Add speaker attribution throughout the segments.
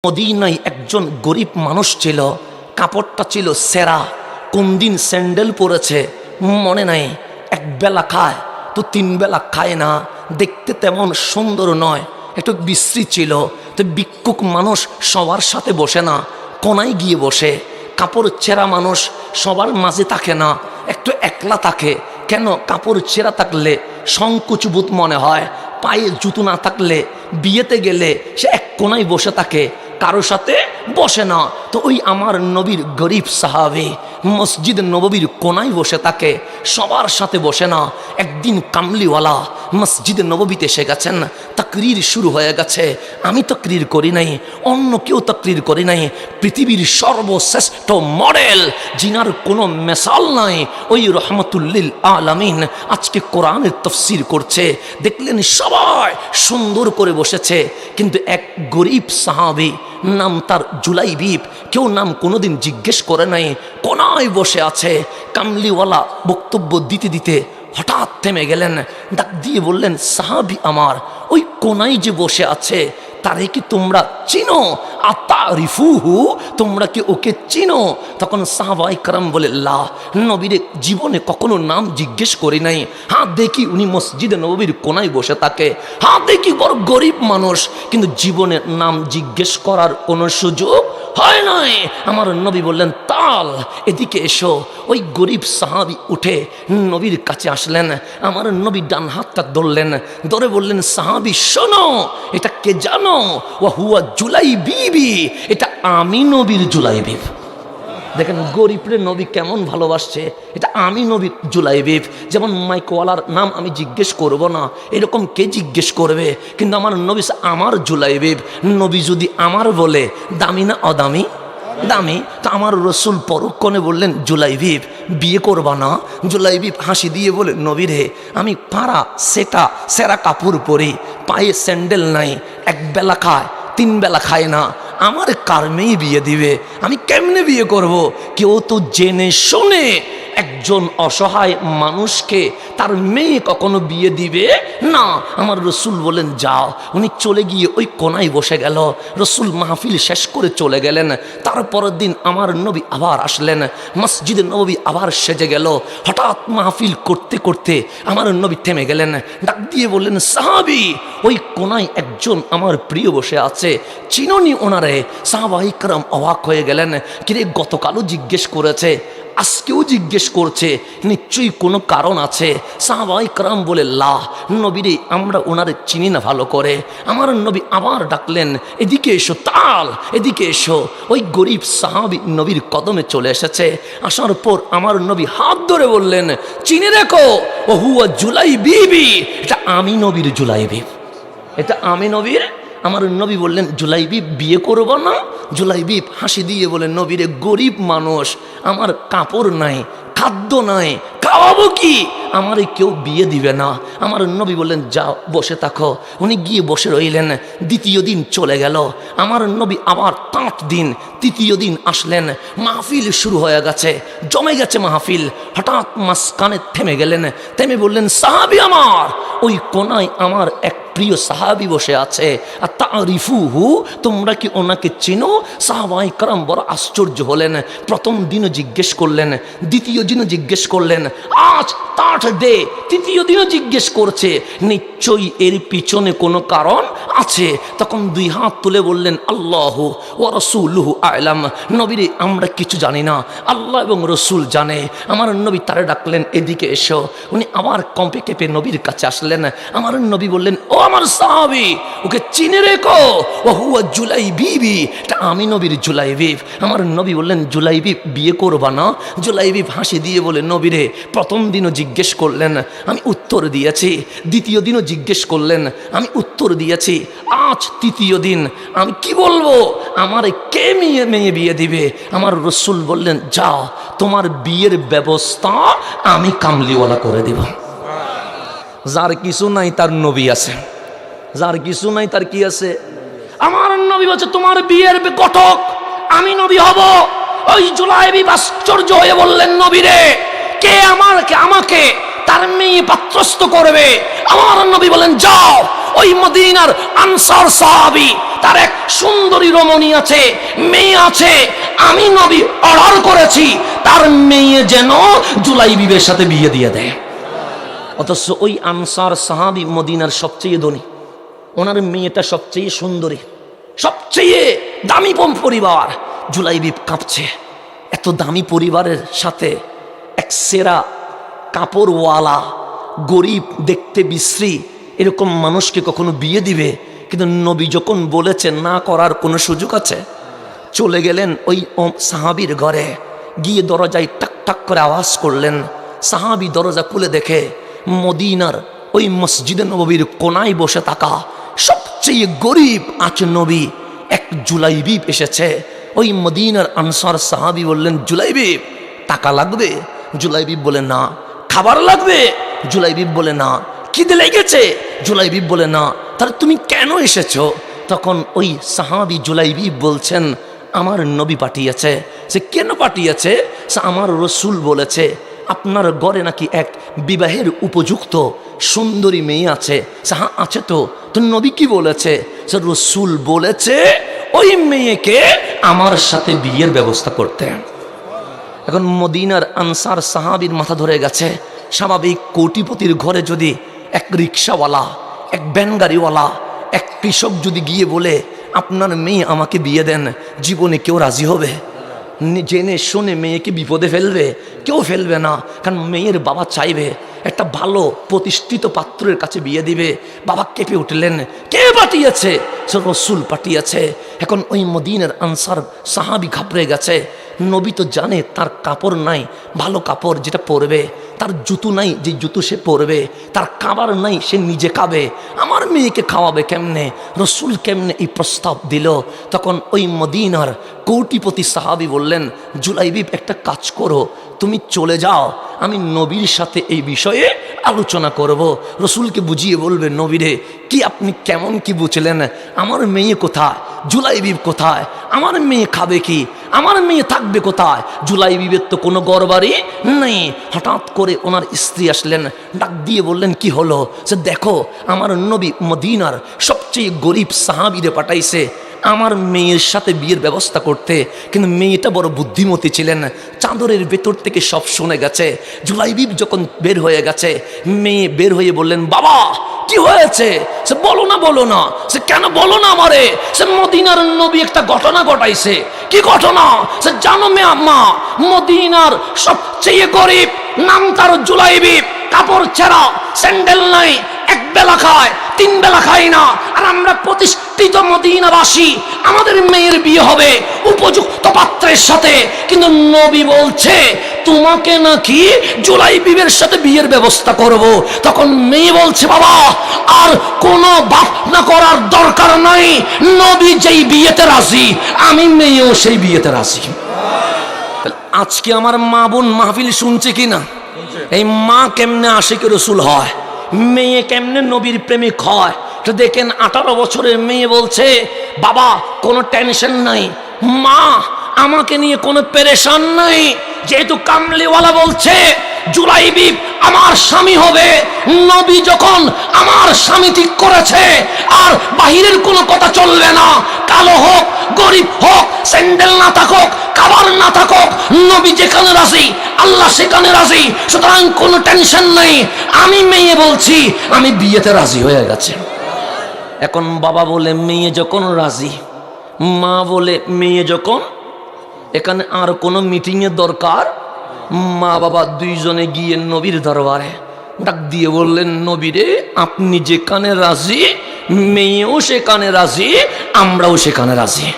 Speaker 1: মদিনায় একজন গরিব মানুষ ছিল, কাপড়টা ছিল সেরা। কোন দিন স্যান্ডেল পরেছে মনে নাই। এক বেলা খায় তো তিন বেলা খায় না, দেখতে তেমন সুন্দর নয়, একটু বিশ্রী ছিল। তো ভিক্ষুক মানুষ সবার সাথে বসে না, কোনায় গিয়ে বসে। কাপড় ছেঁড়া মানুষ সবার মাঝে থাকে না, একটু একলা থাকে। কেন? কাপড় ছেঁড়া থাকলে সংকোচবোধ মনে হয়, পায়ে জুতো না থাকলে বিয়েতে গেলে সে এক কোনায় বসে থাকে, কারো সাথে বসে না। তো ওই আমার নবীর গরিব সাহাবী মসজিদ নববীর কোনায় বসে থাকে, সবার সাথে বসে না। একদিন কামলিওয়ালা মসজিদ নববীতে এসে গেছেন, তাকরীর শুরু হয়ে গেছে। আমি তাকরীর করি নাই, অন্য কেউ তাকরীর করি নাই। পৃথিবীর সর্বশ্রেষ্ঠ মডেল, জিনার কোনো মেসাল নাই, ওই রহমতুল্লিল আলামিন আজকে কোরআনের তাফসীর করছে। দেখলেন সবাই সুন্দর করে বসেছে, কিন্তু এক গরিব সাহাবী, নাম তার জুলাইবিব, কেউ নাম কোনোদিন জিজ্ঞেস করে নাই, কোনায় বসে আছে। কামলিওয়ালা বক্তব্য দিতে দিতে হঠাৎ থেমে গেলেন, ডাক দিয়ে বললেন, সাহাবী আমার, ওই কোনায় যে বসে আছে তারে কি তোমরা চিনো? আতারিফুহু, তোমরা কি ওকে চিনো? তখন সাহাবায়ে কেরাম বলে, লা, নবীর জীবনে কখনো নাম জিজ্ঞেস করি নাই। হ্যাঁ দেখি উনি মসজিদে নববীর কোনায় বসে থাকে, হ্যাঁ দেখি বড় গরিব মানুষ, কিন্তু জীবনে নাম জিজ্ঞেস করার কোনো সুযোগ হয় নাই। আমার নবী বললেন, তাল এদিকে এসো। ওই গরিব সাহাবী উঠে নবীর কাছে আসলেন। আমার নবী ডান হাতটা ধরলেন, ধরে বললেন, সাহাবী শোনো, এটা কে জানো? ওয়া হুয়া জুলাইবিবি, এটা আমি নবীর জুলাইবিব। দেখেন গরিবরে নবী কেমন ভালোবাসছে, এটা আমি নবীর জুলাইবিব। যেমন মাইকওয়ালার নাম আমি জিজ্ঞেস করব না, এরকম কে জিজ্ঞেস করবে? কিন্তু আমার নবী আমার জুলাইবিব। নবী যদি আমার বলে, দামি না অদামি? দামি। তো আমার রসুল পরক্ষণে বললেন, জুলাইবিব বিয়ে করবা না? জুলাইবিব হাসি দিয়ে বলে, নবী রে, আমি পাড়া সেরা কাপড় পরি, পায়ে স্যান্ডেল নাই, এক বেলা খায় তিন বেলা খায় না, আমার কার মেয়ে বিয়ে দিবে? আমি কেমনে বিয়ে করব? কেউ তো জেনে শুনে একজন অসহায় মানুষকে তার মেয়ে কখনো বিয়ে দিবে না। আমার রসুল বলেন, যাও। উনি চলে গিয়ে ওই কোনায় বসে গেল। রসুল মাহফিল শেষ করে চলে গেলেন। তারপরের দিন আমার নবী আবার আসলেন, মসজিদে নববী আবার সেজে গেল। হঠাৎ মাহফিল করতে করতে আমার নবী থেমে গেলেন, ডাক দিয়ে বললেন, সাহাবী, ওই কোনায় একজন আমার প্রিয় বসে আছে, চিনোনি ওনারে? সাহাবায়ে কেরাম অবাক হয়ে গেলেন, কিরে গতকালও জিজ্ঞেস করেছে, আজকেও জিজ্ঞেস করছে, নিশ্চয়ই কোনো কারণ আছে। সাহাবায়ে কেরাম বলে, লা, নবীরে আমরা ওনারে চিনি না ভালো করে। আমার নবী আবার ডাকলেন, এদিকে এসো, তাল এদিকে এসো। ওই গরিব সাহাবী নবীর কদমে চলে এসেছে। আসার পর আমার নবী হাত ধরে বললেন, চিনে রেখো, ও হুয়া জুলাইবিবি, এটা আমি নবীর জুলাইবিব, এটা আমি নবীর। আমার নবী বললেন, জুলাইবিব বিয়ে করব না? জুলাইবিব হাসি দিয়ে বলেন, নবীরে গরিব মানুষ, আমার কাপড় নাই, খাদ্য নাই, খাওয়াবো কি? আমারে কেউ বিয়ে দিবে না। আমার নবী বললেন, যাও বসে থাকো। উনি গিয়ে বসে রইলেন। দ্বিতীয় দিন চলে গেল। আমার নবী আবার 5 দিন, তৃতীয় দিন আসলেন। মাহফিল শুরু হয়ে গেছে, জমে গেছে মাহফিল। হঠাৎ মাঝখানে থেমে গেলেন, থেমে বললেন, সাহাবী আমার, ওই কোনায় আমার এক প্রিয় সাহাবী বসে আছে, আর তারিফুহু, তোমরা কি ওনাকে চিনো? সাহাবায়ে কেরাম বড় আশ্চর্য হলেন। প্রথম দিনও জিজ্ঞেস করলেন, দ্বিতীয় দিনও জিজ্ঞেস করলেন, আজ 3rd ডে, তৃতীয় দিনও জিজ্ঞেস করছে, নিশ্চয়ই এর পিছনে কোনো কারণ আছে। তখন 2 হাত তুলে বললেন, আল্লাহু ওয়া রাসূলুহু আ'লাম, নবীরে আমরা কিছু জানি না, আল্লাহ এবং রসুল জানে। আমার নবী তারে ডাকলেন, এদিকে এসো। উনি আবার কম্পে কেঁপে নবীর কাছে আসলেন। আমার নবী বললেন, ও আমার সাহাবী, ওকে চিনে রেখো, ও হুয়া জুলাইবিবি, এটা আমি নবীর জুলাইবিব। আমার নবী বললেন, জুলাইবিব বিয়ে করবা না? জুলাইবিব হাসি দিয়ে বলে, নবীরে, প্রথম দিনও জিজ্ঞেস করলেন, আমি উত্তর দিয়েছি। দ্বিতীয় দিনও জিজ্ঞেস করলেন, আমি উত্তর দিয়েছি। আজ তৃতীয় দিন, আমি কি বলবো? আমারে কে মেয়ে বিয়ে দিবে? আমার রসুল বললেন, যাও, তোমার বিয়ের ব্যবস্থা আমি কামলিওয়ালা করে দিব। যার কিছু নাই তার নবী আছে, যার কিছু নাই তার কি আছে? আমার নবী বলছে, তোমার বিয়ের ঘটক আমি নবী হব। ওই জুলাইবিব আশ্চর্য হয়ে বললেন, নবী রে, কে আমাকে তার মেয়ে পাত্রস্থ করবে? আমার নবী বলেন, যাও, ওই মদিনার আনসার সাহাবী তার এক সুন্দরী রমণী আছে, মেয়ে আছে, আমি নবী অর্ডার করেছি তার মেয়ে যেন জুলাইবিবের সাথে বিয়ে দিয়ে দেয়। অথচ ওই আনসার সাহাবী মদিনার সবচেয়ে ধনী, ওনার মেয়েটা সবচেয়ে সুন্দরী, সবচেয়ে দামি পরিবার। জুলাইবিব কাঁপছে, এত দামি পরিবারের সাথে এক সেরা কাপড়ওয়ালা গরিব দেখতে বিশ্রী এরকম মানুষকে কখনো বিয়ে দিবে? কিন্তু নবী যখন বলেছেন না করার কোনো সুযোগ আছে, চলে গেলেন ওই সাহাবীর ঘরে, গিয়ে দরজায় টাক টাক করে আওয়াজ করলেন। সাহাবী দরজা খুলে দেখে মদিনার ওই মসজিদে নববীর কোনায় বসে থাকা সবচেয়ে গরিব আজনবী এক জুলাইবিব এসেছে। ওই মদিনার আনসার সাহাবী বললেন, জুলাইবিব টাকা লাগবে? জুলাইবিব বলে না। খাবার লাগবে? জুলাইবিব বলে না। খিদে লেগেছে? জুলাইবিব বলে না। তাহলে তুমি কেন এসেছো? তখন ওই সাহাবী জুলাইবিব বলছেন, আমার নবী পাঠিয়েছে। সে কেন পাঠিয়েছে? সে আমার রসুল বলেছে আপনার ঘরে নাকি এক বিবাহের উপযুক্ত সুন্দরী মেয়ে আছে। হ্যাঁ আছে তো। তো নবী কি বলেছে? সে রসুল বলেছে ওই মেয়েকে আমার সাথে বিয়ের ব্যবস্থা করতে। এখন মদিনার আনসার সাহাবীর মাথা ধরে গেছে। স্বাভাবিক কোটিপতির ঘরে যদি এক রিক্সাওয়ালা, এক ভ্যান গাড়িওয়ালা, এক কৃষক যদি গিয়ে বলে আপনার মেয়ে আমাকে বিয়ে দেন, জীবনে কেউ রাজি হবে? জেনে শুনে মেয়েকে বিপদে ফেলবে? কেউ ফেলবে না। কারণ মেয়ের বাবা চাইবে একটা ভালো প্রতিষ্ঠিত পাত্রের কাছে বিয়ে দিবে। বাবা কেঁপে উঠলেন, কে পাঠিয়েছে? সে রসুল পাঠিয়েছে। এখন ওই মদিনার আনসার সাহাবী ঘাবড়ে গেছে। নবী তো জানে তার কাপড় নাই ভালো কাপড় যেটা পরবে, তার জুতো নাই যে জুতো সে পরবে, তার খাবার নাই সে নিজে খাবে, আমার মেয়েকে খাওয়াবে কেমনে? রসুল কেমনে এই প্রস্তাব দিল? তখন ওই মদিনার কোটিপতি সাহাবী বললেন, জুলাইবিব একটা কাজ করো, তুমি চলে যাও, আমি নবীর সাথে এই বিষয়ে আলোচনা করব। রসুলকে বুঝিয়ে বলবে, নবীরে কি আপনি কেমন কি বুঝলেন? আমার মেয়ে কোথায়? জুলাইবিব কোথায়? আমার মেয়ে খাবে কি? আমার মেয়ে থাকবে কোথায়? জুলাইবিবের তো কোনো ঘরবাড়ি নেই। হঠাৎ করে ওনার স্ত্রী আসলেন, ডাক দিয়ে বললেন, কি হলো? সে দেখো আমার নবী মদিনার সবচেয়ে গরিব সাহাবীরে পাঠাইছে আমার মেয়ের সাথে বিয়ের ব্যবস্থা করতে। কিন্তু মেয়েটা বড় বুদ্ধিমতী ছিলেন, চাদরের ভেতর থেকে সব শুনে গেছে। জুলাইবিব যখন বের হয়ে গেছে, মেয়ে বের হয়ে বললেন, বাবা কি হয়েছে? সে বলো না বলো না। সে কেন বলো না আমারে? সে মদিনার নবী একটা ঘটনা ঘটাইছে। কি ঘটনা? সে জানো মে আম্মা, মদিনার সবচেয়ে গরিব নাম তার জুলাইবিব, কাপড় ছেঁড়া, স্যান্ডেল নাই, এক বেলা খায়, তিন বেলা খাই না। আর আমরা প্রতিষ্ঠিত মদিনাবাসী, আমাদের মেয়ের বিয়ে হবে উপযুক্ত পাত্রের সাথে। কিন্তু নবী বলছে তোমাকে নাকি জুলাইবিবের সাথে বিয়ের ব্যবস্থা করব। তখন মেয়ে বলছে, বাবা আর কোনো ভাবনা করার দরকার নাই, নবী যেই বিয়েতে রাজি, আমি মেয়েও সেই বিয়েতে রাজি। আজকে আমার মা বোন মাহফিল শুনছে কিনা? এই মা কেমনে আশিক রসুল হয়, মেয়ে কেমনে নবীর প্রেমিক হয়। তো দেখেন 18 বছরের মেয়ে বলছে, বাবা কোনো টেনশন নাই, মা আমাকে নিয়ে কোনো পেরেশান নাই, যেহেতু কামলিওয়ালা বলছে জুলাইবিব আমার স্বামী হবে, নবী যখন আমার স্বামী ঠিক করেছে, আর বাহিরের কোনো কথা চলবে না। কালো হোক, গরিব হোক, স্যান্ডেল না থাকুক, খাবার না থাকুক, নবী যেখানে রাজি আল্লাহ সেখানে রাজি। সুতরাং কোনো টেনশন নাই। আমি মেয়ে বলছি আমি বিয়েতে রাজি হয়ে গেছে। এখন বাবা বলে মেয়ে যখন রাজি, মা বলে মেয়ে যখন, এখানে আর কোনো মিটিংয়ের দরকার। মা বাবা দুইজনে গিয়ে নবীর দরবারে ডাক দিয়ে বললেন, নবীরে আপনি যেখানে রাজি, মেয়েও সেখানে রাজি, আমরাও সেখানে রাজি।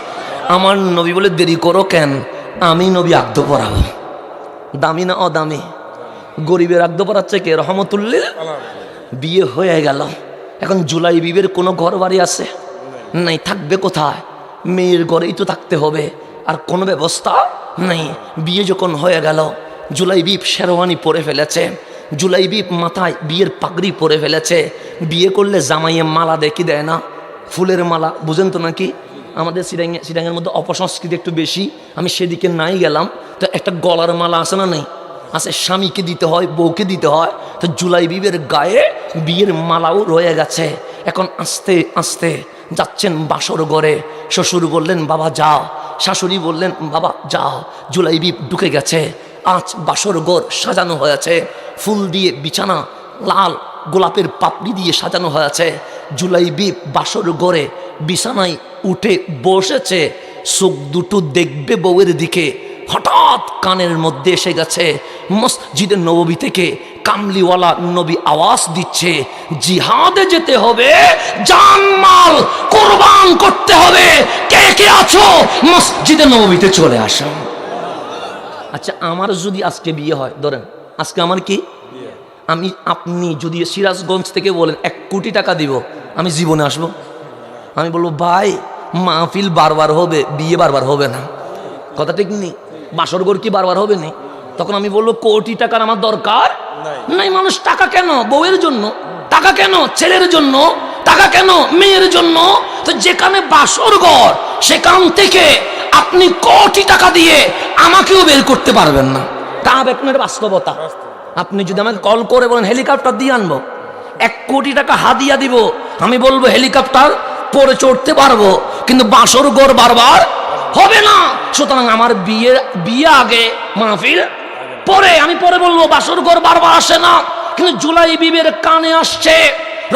Speaker 1: আমার নবী বলে, দেরি করো কেন? আমি নবী আগ্ধ পড়াবো। দামি না অদামি? গরিবের আগ্ধ পড়াচ্ছে কে? রহমতুল্লিল। বিয়ে হয়ে গেল। এখন জুলাইবিবের কোনো ঘর বাড়ি আছে নাই, থাকবে কোথায়? মেয়ের ঘরেই তো থাকতে হবে, আর কোনো ব্যবস্থা নেই। বিয়ে যখন হয়ে গেল, জুলাইবিব শেরওয়ানি পরে ফেলেছে, জুলাইবিব মাথায় বিয়ের পাগড়ি পরে ফেলেছে। বিয়ে করলে জামাইয়ে মালা দেখি দেয় না, ফুলের মালা, বুঝেন তো নাকি? আমাদের সিরাঙের মধ্যে অপসংস্কৃতি একটু বেশি, আমি সেদিকে নাই গেলাম। তো একটা গলার মালা আছে না? নেই আছে, স্বামীকে দিতে হয়, বউকে দিতে হয়। তো জুলাইবিবের গায়ে বিয়ের মালাও রয়ে গেছে। এখন আস্তে আস্তে যাচ্ছেন বাসর ঘরে। শ্বশুর বললেন বাবা যাও, শাশুড়ি বললেন বাবা যাও। জুলাইবিব ঢুকে গেছে। আজ বাসর ঘর সাজানো হয়েছে, ফুল দিয়ে বিছানা লাল গোলাপের পাপড়ি দিয়ে সাজানো হয়েছে। জুলাইবিব বাসর ঘরে বিছানায় উঠে বসেছে, চোখ দুটো দেখবে বউয়ের দিকে। হঠাৎ কানের মধ্যে এসে গেছে মসজিদে নববী থেকে কামলিওয়ালা নবী আওয়াজ দিচ্ছে, জিহাদে যেতে হবে, জানমাল কোরবান করতে হবে, কে কে আছো মসজিদে নববীতে চলে আসো। আচ্ছা, আমার যদি আজকে বিয়ে হয়, ধরেন আজকে আমার কি, আমি আপনি যদি সিরাজগঞ্জ থেকে বলেন 1 কোটি টাকা দিব, আমি জীবনে আসবো? আমি বলবো ভাই মাহফিল বারবার হবে, বিয়ে বারবার হবে না। কথা ঠিক নেই? বাসরঘর কি বারবার হবে না? তখন আমি বলবো কোটি টাকার আমার দরকার নাই। মানুষ টাকা কেন? বউয়ের জন্য। টাকা কেন? ছেলের জন্য। টাকা কেন? মেয়ের জন্য। তো যেখানে বাসরঘর সেখান থেকে আপনি কোটি টাকা দিয়ে আমাকেও বের করতে পারবেন না। তা আপনার বাস্তবতা। আপনি যদি আমাকে কল করে বলেন হেলিকপ্টার দিয়ে আনবো, 1 কোটি টাকা হাদিয়া দিব, আমি বলবো হেলিকপ্টার পরে চড়তে পারবো, কিন্তু বাসরঘর বারবার হবে না। সুতরাং আমার বিয়ে আগে, মাহফিল পরে। আমি পরে বলবো বাসরঘর বারবার আসে না, কিন্তু জুলাইবিবের কানে আসছে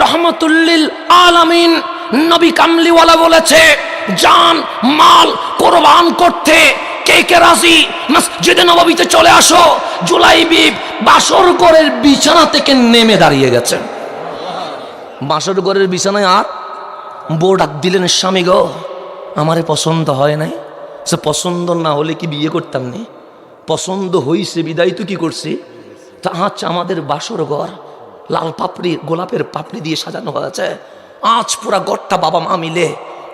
Speaker 1: রহমতুল্লিল আলামিন নবী কামলিওয়ালা বলেছে জান মাল কোরবান করতে কে কে রাজি মসজিদে নববীতে চলে আসো। জুলাইবিব বাসরঘরের বিছানা থেকে নেমে দাঁড়িয়ে গেছে। বাসরঘরের বিছানায় আর বউ ডাক দিলেন, স্বামী গো আমারে পছন্দ হয় নাই। সে পছন্দ না হলে কি বিয়ে করতাম নি? পছন্দ হইছে বিদায় তো কি করছি। তা আজ আমাদের বাসরঘর লাল পাপড়ি গোলাপের পাপড়ি দিয়ে সাজানো হয়েছে। আজ পুরা ঘরটা বাবা মা মিলে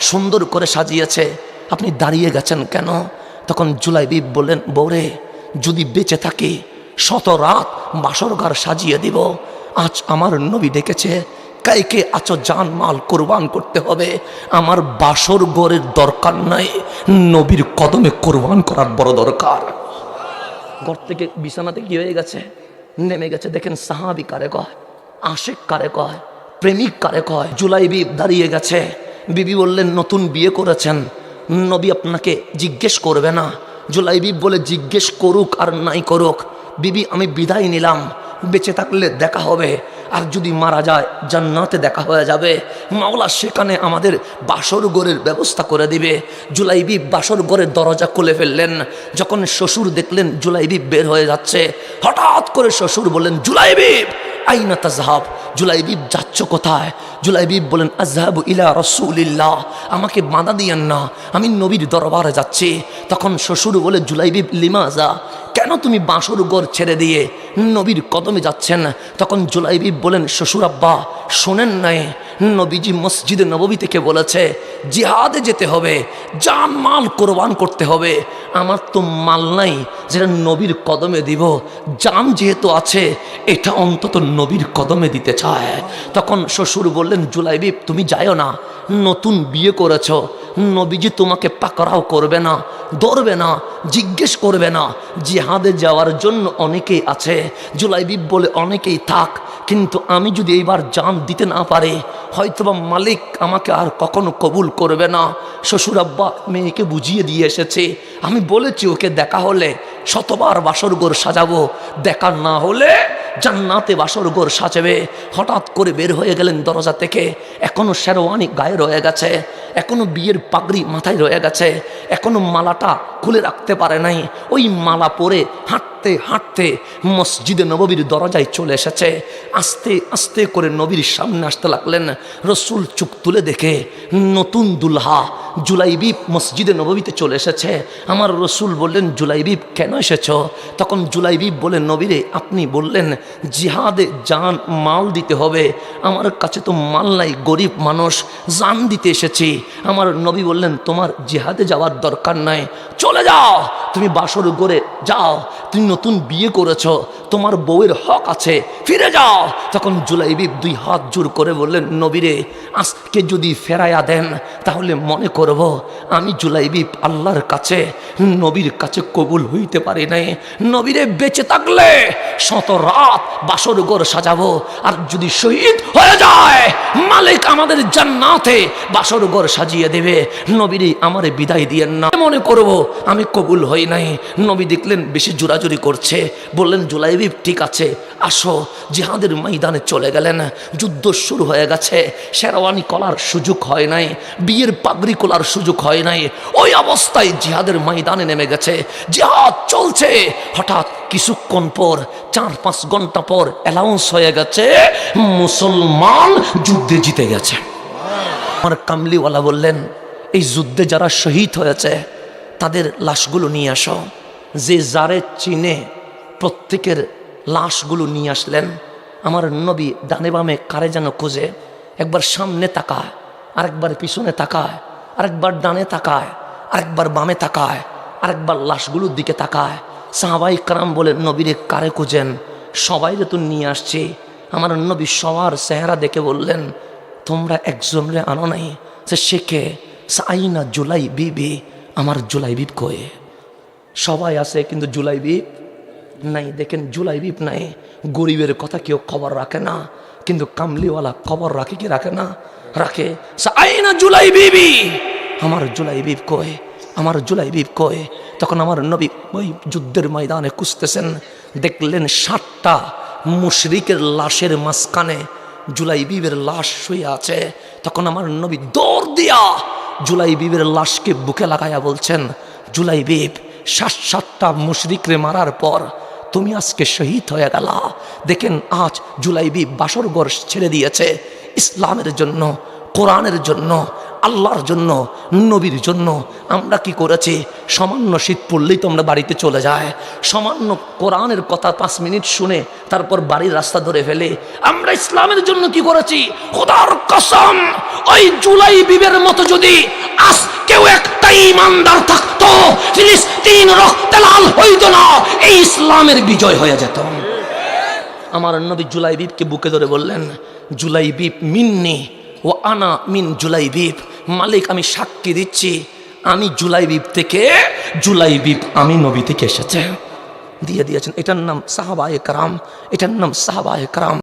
Speaker 1: সুন্দর করে সাজিয়েছে, আপনি দাঁড়িয়ে গেছেন কেন? তখন জুলাইবিব বললেন বৌরে যদি বেঁচে থাকি 100 রাত বাসরঘর সাজিয়ে দিব। আজ আমার নবী ডেকেছে, কাইকে আছো জান মাল কোরবান করতে হবে। আমার বাসর ঘরের দরকার নাই, নবীর কদমে কোরবান করার বড় দরকার। ঘর থেকে বিছানাতে কি হয়ে গেছে? নেমে গেছে। দেখেন সাহাবী কারে কয়, আশিক কারে কয়, প্রেমিক কারে কয়। জুলাইবিব দাঁড়িয়ে গেছে। বিবি বললেন নতুন বিয়ে করেছেন, নবী আপনাকে জিজ্ঞেস করবে না। জুলাইবিব বলে জিজ্ঞেস করুক আর নাই করুক, বিবি আমি বিদায় নিলাম, বেঁচে থাকলে দেখা হবে, আর যদি মারা যায় জান্নাতে দেখা হয়ে যাবে। মাওলা সেখানে আমাদের বাসর ঘরের ব্যবস্থা করে দিবে। জুলাইবিব বাসর ঘরের দরজা খুলে ফেললেন। যখন শ্বশুর দেখলেন জুলাইবিব বের হয়ে যাচ্ছে, হঠাৎ করে শ্বশুর বললেন জুলাইবিব আইনা তাজহাব, জুলাইবিব যাচ্ছ কোথায়? জুলাইবিব বলেন আযহাবু ইলা রাসূলিল্লাহ, আমাকে বাধা দিয়েন না, আমি নবীর দরবারে যাচ্ছি। তখন শ্বশুর বলে জুলাইবিব লিমাজা, কেন তুমি বাসর ঘর ছেড়ে দিয়ে নবীর কদমে যাচ্ছেন? তখন জুলাইবিব বলেন শ্বশুর আব্বা শোনেন নাই, নবীজি মসজিদে নববী থেকে বলেছে জিহাদে যেতে হবে, জান মাল কোরবান করতে হবে। আমার তো মাল নাই যেটা নবীর কদমে দিব, জান যেহেতু আছে এটা অন্তত নবীর কদমে দিতে চায়। তখন শ্বশুর বললেন জুলাইবিব তুমি যাও না, নতুন বিয়ে করেছ, নবীজি তোমাকে পাকড়াও করবে না, ধরবে না, জিজ্ঞেস করবে না। জিহাদে যাওয়ার জন্য অনেকেই আছে। জুলাইবিব বলে অনেকেই থাক, কিন্তু আমি যদি এইবার জান দিতে না পারি হয়তোবা মালিক আমাকে আর কখনো কবুল করবে না। শ্বশুর আব্বা মেয়েকে বুঝিয়ে দিয়ে এসেছে, আমি বলেছি ওকে দেখা হলে 100বার বাসর ঘর সাজাবো, দেখা না হলে জান্নাতে বাসর ঘর সাজাবে। হঠাৎ করে বের হয়ে গেলেন দরজা থেকে। এখনো শেরওয়ানি গায়ে রয়ে গেছে, এখনো বিয়ের পাগড়ি মাথায় রয়ে গেছে, এখনো মালাটা খুলে রাখতে পারে নাই। ওই মালা পরে হাঁটতে হাঁটতে মসজিদে নববীর দরজায় চলে এসেছে। আস্তে আস্তে করে নবীর সামনে আসতে লাগলেন। রসুল চোখ তুলে দেখে নতুন দুলহা জুলাইবিব মসজিদে নববীতে চলে এসেছে। আমার রসুল বললেন জুলাইবিব কেন এসেছ? তখন জুলাইবিব বলেন নবীরে আপনি বললেন জিহাদে জান মাল দিতে হবে, আমার কাছে তো মাল নাই, গরিব মানুষ, জান দিতে এসেছি। আমার নবী বললেন তোমার জিহাদে যাওয়ার দরকার নাই, চলে যাও, তুমি বাসর ঘরে যাও, তুমি নতুন বিয়ে করেছ, তোমার বউয়ের হক আছে, ফিরে যাও। তখন জুলাইবিব 2 হাত জোর করে বললেন নবীরে আজকে যদি ফেরাইয়া দেন তাহলে মনে করব আমি জুলাইবিব আল্লাহর কাছে নবীর কাছে কবুল হইতে পারি নাই। নবীরে বেঁচে থাকলে 100 রাত বাসর ঘর সাজাবো, আর যদি শহীদ হয়ে যায় মালিক আমাদের জান্নাতে বাসর ঘর সাজিয়ে দেবে। নবীরে আমারে বিদায় দিয়েন না, মনে করব আমি কবুল হই নাই। নবী দেখলেন বেশি জোরাজুরি করছে, বললেন জুলাইবিব ঠিক আছে আসো। জিহাদের ময়দানে চলে গেলেন। যুদ্ধ শুরু হয়ে গেছে, শেরওয়ানি কলার সুযোগ হয় নাই, বিয়ের পাগড়ি কলার সুযোগ হয় নাই। ওই অবস্থায় জিহাদের ময়দানে নেমে গেছে, জিহাদ চলছে। হঠাৎ কিছুক্ষণ পর, 4-5 ঘন্টা পর অ্যালাউন্স হয়ে গেছে মুসলমান যুদ্ধে জিতে গেছে। আমার কামলিওয়ালা বললেন এই যুদ্ধে যারা শহীদ হয়েছে তাদের লাশগুলো নিয়ে আসো। যে যারে চিনে প্রত্যেকের লাশগুলো নিয়ে আসলেন। আমার নবী ডানে বামে কারে যেন খুঁজে, একবার সামনে তাকায়, আরেকবার পিছনে তাকায়, আরেকবার ডানে তাকায়, আরেকবার বামে তাকায়, আরেকবার লাশগুলোর দিকে তাকায়। সাহাবাই কারাম বলেন নবীরে কারে খুঁজেন? সবাইরে তো নিয়ে আসছি। আমার নবী সবার চেহারা দেখে বললেন তোমরা একজনরে আনো নাই, সে শেখে সাইনা জুলাই বিবি, আমার জুলাইবিব কয়ে। সবাই আছে কিন্তু জুলাইবিব নাই। দেখেন জুলাইবিব নাই। গরিবের কথা কেউ খবর রাখে না, কিন্তু কামলিওয়ালা খবর রাখে কি রাখে না? রাখে। সাইনা জুলাই বিবি, আমার জুলাইবিব কয়ে, আমার জুলাইবিব কয়ে। তখন আমার নবী ওই যুদ্ধের ময়দানে খুঁজতেছেন, দেখলেন 7টা মুশরিকের লাশের মাঝখানে জুলাইবিবের লাশ শুয়ে আছে। তখন আমার নবী দৌড় দিয়া জুলাইবিবের লাশকে বুকে লাগাইয়া বলছেন জুলাইবিব 7টা মুশরিকরে মারার পর তুমি আজকে শহীদ হয়ে গেলা। দেখেন আজ জুলাইবিব বাসর ঘর ছেড়ে দিয়েছে ইসলামের জন্য, কোরআনের জন্য, আল্লাহর জন্য, নবীর জন্য। আমরা কি করেছি? সামান্য শীত পড়লেই তো আমরা বাড়িতে চলে যায়, সামান্য কোরআনের কথা 5 মিনিট শুনে তারপর বাড়ির রাস্তা ধরে ফেলে। আমরা ইসলামের জন্য কি করেছি? খোদার কসম, ওই জুলাইবিবের মতো যদি আজ কেউ একটা ইমানদার থাকতো, ফিলিস্তিন রক্তে লাল হইতো না, এই ইসলামের বিজয় হয়ে যেত। আমার নবী জুলাইবিবকে বুকে ধরে বললেন জুলাইবিব মিন্নি ও আনা মিন জুলাইবিব। মালিক আমি সাক্ষী দিচ্ছি আমি জুলাইবিব থেকে, জুলাইবিব আমি নবী থেকে এসেছে। দিয়ে দিয়েছেন। এটার নাম সাহাবায়ে কেরাম, এটার নাম সাহাবায়ে কেরাম।